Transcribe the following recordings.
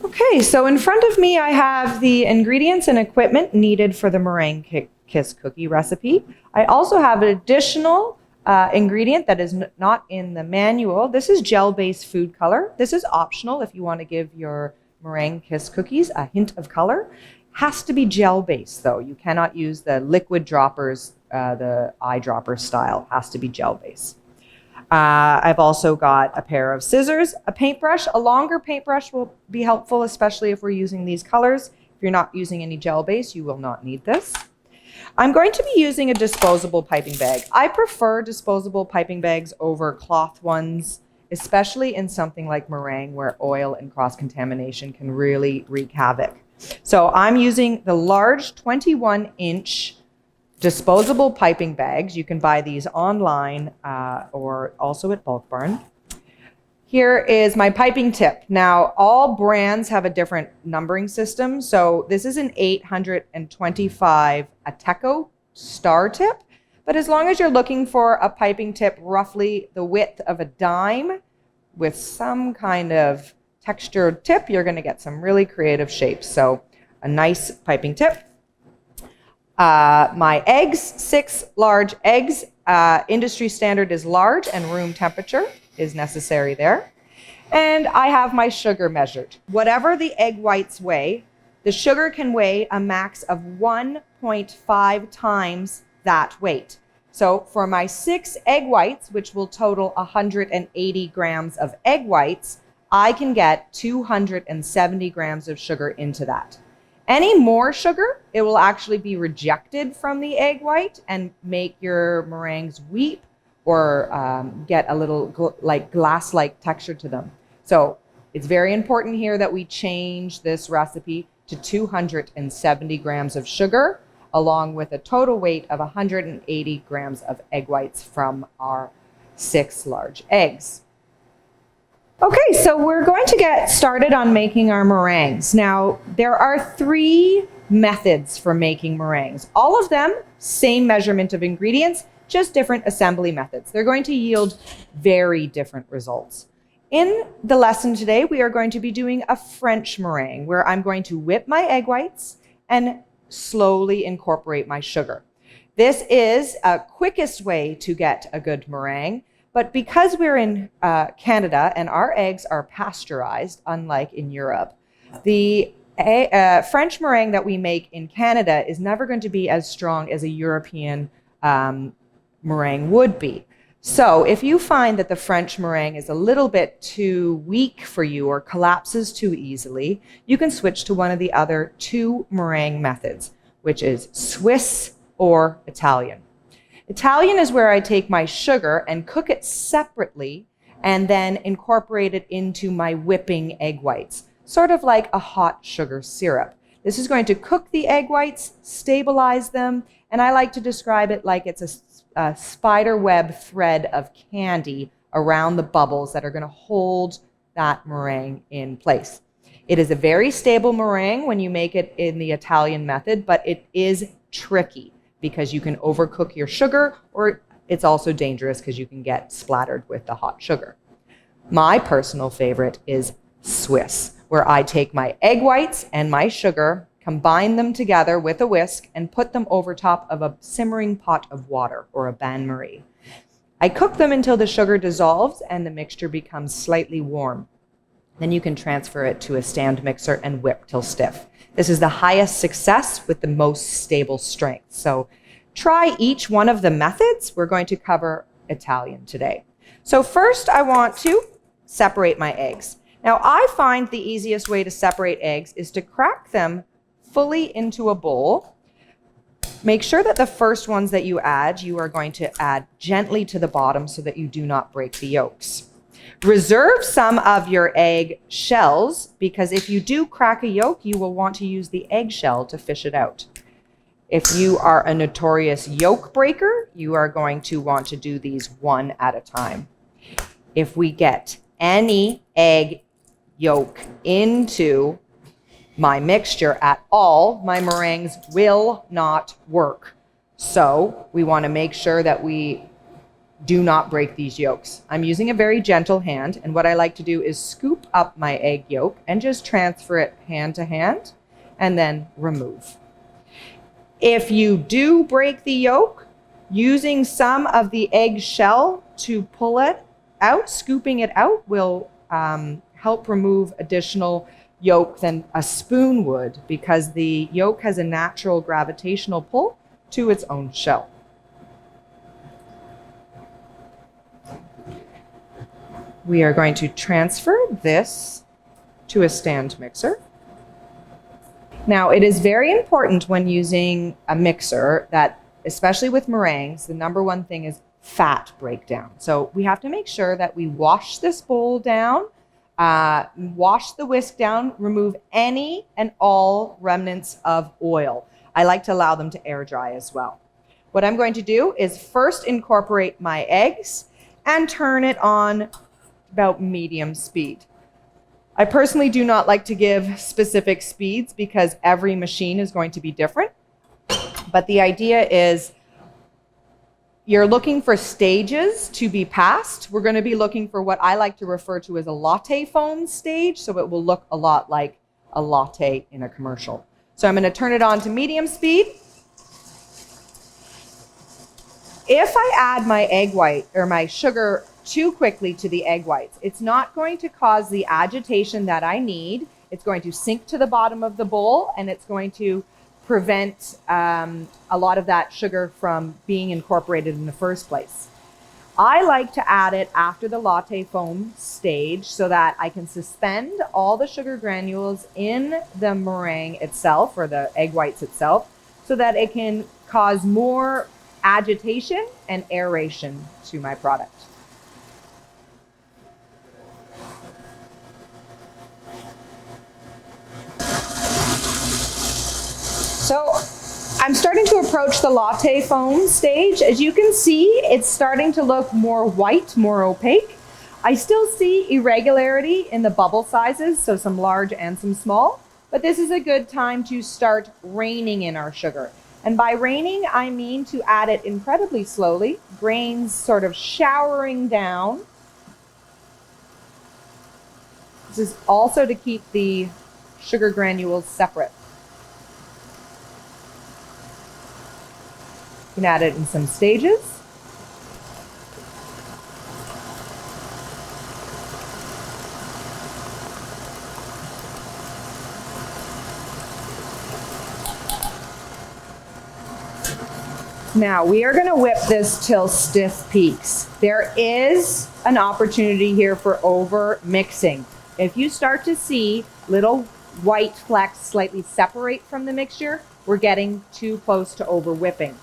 Okay, so in front of me I have the ingredients and equipment needed for the meringue kiss cookie recipe. I also have an additional ingredient that is not in the manual. This is gel-based food color. This is optional if you want to give your meringue kiss cookies a hint of color. Has to be gel-based though. You cannot use the liquid droppers, the eyedropper style. Has to be gel-based. I've also got a pair of scissors, a paintbrush. A longer paintbrush will be helpful, especially if we're using these colors. If you're not using any gel base, you will not need this. I'm going to be using a disposable piping bag. I prefer disposable piping bags over cloth ones, especially in something like meringue where oil and cross-contamination can really wreak havoc. So I'm using the large 21-inch disposable piping bags. You can buy these online or also at Bulk Barn. Here is my piping tip. Now, all brands have a different numbering system. So this is an 825 Ateco star tip. But as long as you're looking for a piping tip roughly the width of a dime with some kind of textured tip, you're going to get some really creative shapes. So a nice piping tip. My eggs, 6 large eggs. Industry standard is large and room temperature is necessary there. And I have my sugar measured. Whatever the egg whites weigh, the sugar can weigh a max of 1.5 times that weight. So for my 6 egg whites, which will total 180 grams of egg whites, I can get 270 grams of sugar into that. Any more sugar, it will actually be rejected from the egg white and make your meringues weep or get a little glass-like texture to them. So it's very important here that we change this recipe to 270 grams of sugar along with a total weight of 180 grams of egg whites from our 6 large eggs. Okay, so we're going to get started on making our meringues. Now, there are 3 methods for making meringues. All of them, same measurement of ingredients, just different assembly methods. They're going to yield very different results. In the lesson today, we are going to be doing a French meringue where I'm going to whip my egg whites and slowly incorporate my sugar. This is a quickest way to get a good meringue. But because we're in Canada and our eggs are pasteurized, unlike in Europe, the French meringue that we make in Canada is never going to be as strong as a European meringue would be. So if you find that the French meringue is a little bit too weak for you or collapses too easily, you can switch to one of the other 2 meringue methods, which is Swiss or Italian. Italian is where I take my sugar and cook it separately and then incorporate it into my whipping egg whites, sort of like a hot sugar syrup. This is going to cook the egg whites, stabilize them, and I like to describe it like it's a spider web thread of candy around the bubbles that are going to hold that meringue in place. It is a very stable meringue when you make it in the Italian method, but it is tricky because you can overcook your sugar, or it's also dangerous because you can get splattered with the hot sugar. My personal favorite is Swiss, where I take my egg whites and my sugar, combine them together with a whisk, and put them over top of a simmering pot of water, or a bain-marie. I cook them until the sugar dissolves and the mixture becomes slightly warm. Then you can transfer it to a stand mixer and whip till stiff. This is the highest success with the most stable strength. So try each one of the methods. We're going to cover Italian today. So first I want to separate my eggs. Now I find the easiest way to separate eggs is to crack them fully into a bowl. Make sure that the first ones that you are going to add gently to the bottom so that you do not break the yolks. Reserve some of your egg shells because if you do crack a yolk, you will want to use the egg shell to fish it out. If you are a notorious yolk breaker, you are going to want to do these one at a time. If we get any egg yolk into my mixture at all, my meringues will not work. So we want to make sure that we do not break these yolks. I'm using a very gentle hand, and what I like to do is scoop up my egg yolk and just transfer it hand to hand and then remove. If you do break the yolk, using some of the egg shell to pull it out, scooping it out will help remove additional yolk than a spoon would, because the yolk has a natural gravitational pull to its own shell. We are going to transfer this to a stand mixer. Now, it is very important when using a mixer that, especially with meringues, the number one thing is fat breakdown. So we have to make sure that we wash this bowl down, wash the whisk down, remove any and all remnants of oil. I like to allow them to air dry as well. What I'm going to do is first incorporate my eggs and turn it on about medium speed. I personally do not like to give specific speeds because every machine is going to be different. But the idea is you're looking for stages to be passed. We're going to be looking for what I like to refer to as a latte foam stage, so it will look a lot like a latte in a commercial. So I'm going to turn it on to medium speed. If I add my egg white or my sugar too quickly to the egg whites, it's not going to cause the agitation that I need. It's going to sink to the bottom of the bowl, and it's going to prevent a lot of that sugar from being incorporated in the first place. I like to add it after the latte foam stage so that I can suspend all the sugar granules in the meringue itself, or the egg whites itself, so that it can cause more agitation and aeration to my product. So I'm starting to approach the latte foam stage. As you can see, it's starting to look more white, more opaque. I still see irregularity in the bubble sizes, so some large and some small, but this is a good time to start reining in our sugar. And by reining, I mean to add it incredibly slowly, grains sort of showering down. This is also to keep the sugar granules separate. You can add it in some stages. Now we are going to whip this till stiff peaks. There is an opportunity here for over mixing. If you start to see little white flecks slightly separate from the mixture, we're getting too close to over whipping.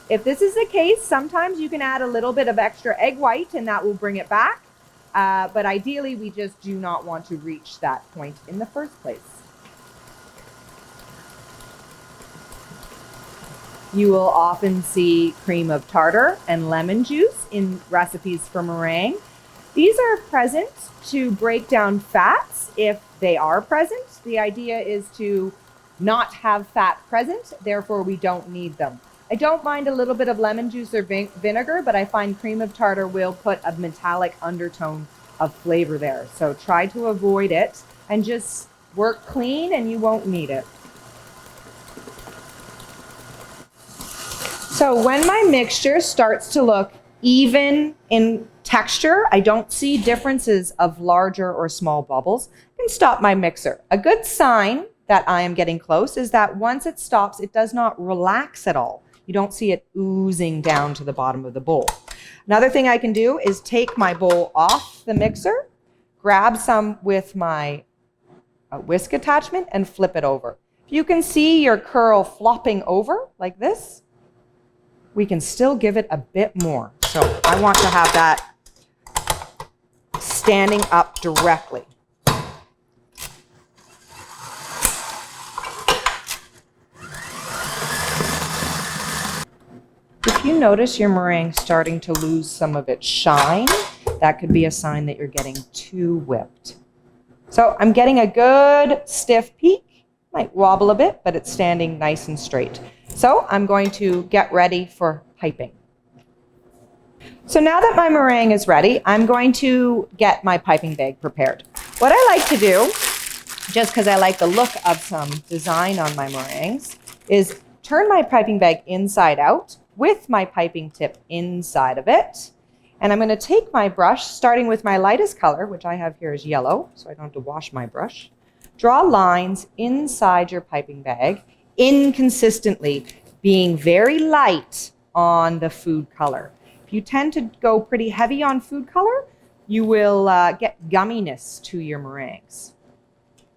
If this is the case, sometimes you can add a little bit of extra egg white and that will bring it back. But ideally, we just do not want to reach that point in the first place. You will often see cream of tartar and lemon juice in recipes for meringue. These are present to break down fats if they are present. The idea is to not have fat present, therefore we don't need them. I don't mind a little bit of lemon juice or vinegar, but I find cream of tartar will put a metallic undertone of flavor there. So try to avoid it and just work clean and you won't need it. So when my mixture starts to look even in texture, I don't see differences of larger or small bubbles, I can stop my mixer. A good sign that I am getting close is that once it stops, it does not relax at all. You don't see it oozing down to the bottom of the bowl. Another thing I can do is take my bowl off the mixer, grab some with my whisk attachment and flip it over. If you can see your curl flopping over like this, we can still give it a bit more. So I want to have that standing up directly. If you notice your meringue starting to lose some of its shine, that could be a sign that you're getting too whipped. So I'm getting a good stiff peak. Might wobble a bit, but it's standing nice and straight. So I'm going to get ready for piping. So now that my meringue is ready, I'm going to get my piping bag prepared. What I like to do, just because I like the look of some design on my meringues, is turn my piping bag inside out with my piping tip inside of it. And I'm going to take my brush, starting with my lightest color, which I have here is yellow, so I don't have to wash my brush. Draw lines inside your piping bag inconsistently, being very light on the food color. If you tend to go pretty heavy on food color, you will get gumminess to your meringues.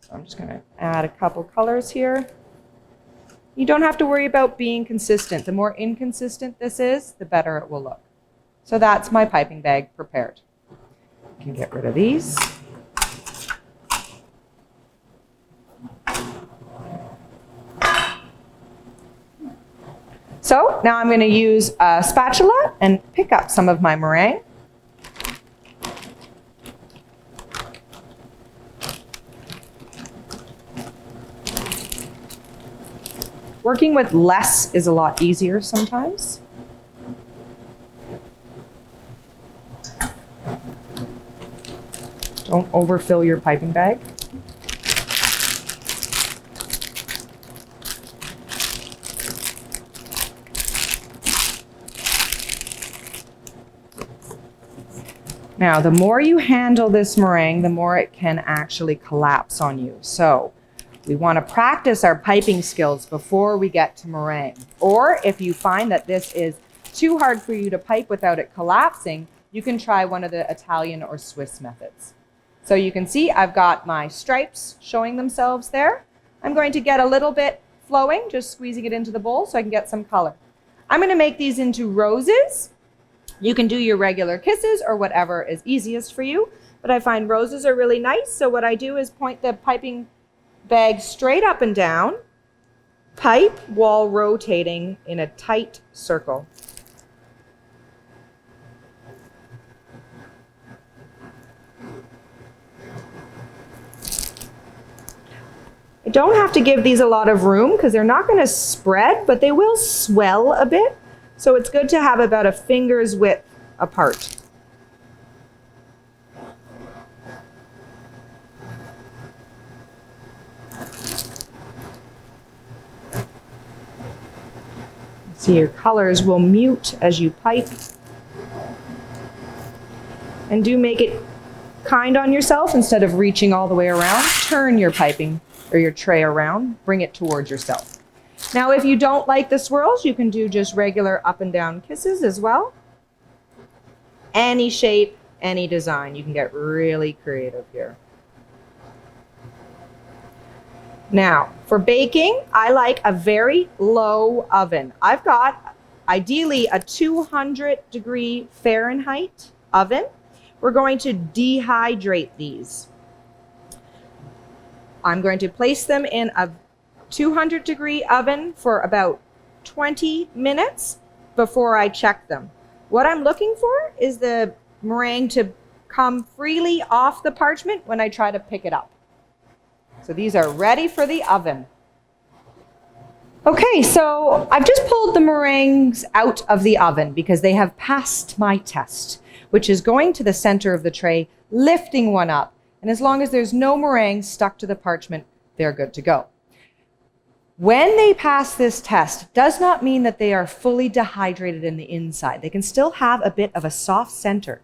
So I'm just going to add a couple colors here. You don't have to worry about being consistent. The more inconsistent this is, the better it will look. So that's my piping bag prepared. I can get rid of these. So now I'm going to use a spatula and pick up some of my meringue. Working with less is a lot easier sometimes. Don't overfill your piping bag. Now, the more you handle this meringue, the more it can actually collapse on you. So we want to practice our piping skills before we get to meringue. Or if you find that this is too hard for you to pipe without it collapsing, you can try one of the Italian or Swiss methods. So you can see I've got my stripes showing themselves there. I'm going to get a little bit flowing, just squeezing it into the bowl so I can get some color. I'm going to make these into roses. You can do your regular kisses or whatever is easiest for you, but I find roses are really nice. So what I do is point the piping bag straight up and down, pipe while rotating in a tight circle. I don't have to give these a lot of room because they're not going to spread, but they will swell a bit. So it's good to have about a finger's width apart. See, your colors will mute as you pipe. And do make it kind on yourself. Instead of reaching all the way around, turn your piping or your tray around, bring it towards yourself. Now, if you don't like the swirls, you can do just regular up and down kisses as well. Any shape, any design. You can get really creative here. Now, for baking, I like a very low oven. I've got ideally a 200-degree Fahrenheit oven. We're going to dehydrate these. I'm going to place them in a 200-degree oven for about 20 minutes before I check them. What I'm looking for is the meringue to come freely off the parchment when I try to pick it up. So these are ready for the oven. Okay, so I've just pulled the meringues out of the oven because they have passed my test, which is going to the center of the tray, lifting one up. And as long as there's no meringue stuck to the parchment, they're good to go. When they pass this test, does not mean that they are fully dehydrated in the inside. They can still have a bit of a soft center.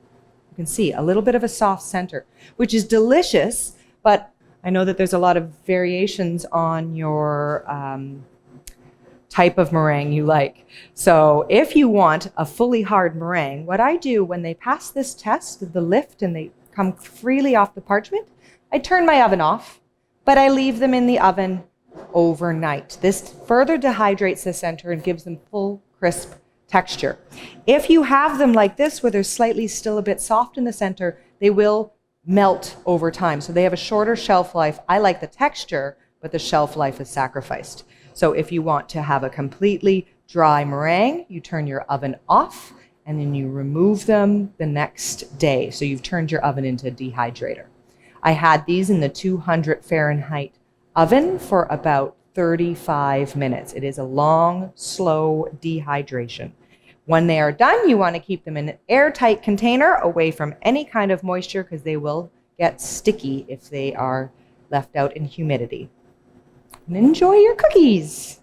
You can see a little bit of a soft center, which is delicious, but I know that there's a lot of variations on your type of meringue you like. So if you want a fully hard meringue, what I do when they pass this test, the lift, and they come freely off the parchment, I turn my oven off, but I leave them in the oven overnight. This further dehydrates the center and gives them full, crisp texture. If you have them like this, where they're slightly still a bit soft in the center, they will melt over time. So they have a shorter shelf life. I like the texture, but the shelf life is sacrificed. So if you want to have a completely dry meringue, you turn your oven off and then you remove them the next day. So you've turned your oven into a dehydrator. I had these in the 200 Fahrenheit oven for about 35 minutes. It is a long, slow dehydration. When they are done, you want to keep them in an airtight container away from any kind of moisture because they will get sticky if they are left out in humidity. And enjoy your cookies.